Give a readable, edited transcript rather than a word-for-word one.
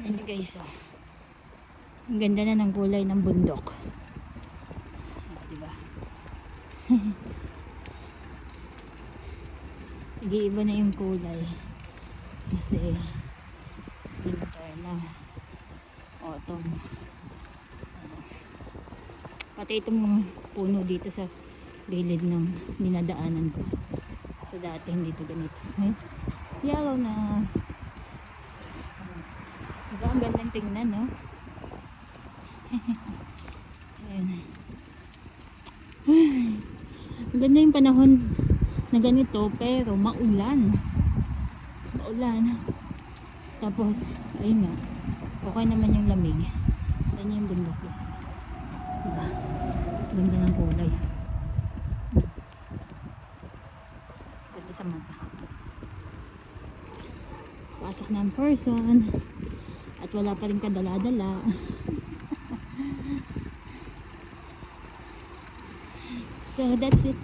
Ayan guys, oh. Ang ganda na ng kulay ng bundok. Diba? Nag-iiba na yung kulay. Kasi winter na. Autumn. Pati itong puno dito sa gilid ng dinadaanan ko. So dati hindi ito ganito. Yellow na. Diba? Ang gandang tingnan, no? Ayan. Maganda yung panahon na ganito, pero maulan. Tapos ayun nga, okay naman yung lamig. Yan yung bundok, diba? Ganda ng kulay. Ganda sa mata. Pasok ng person at wala pa rin kadala-dala. So that's it.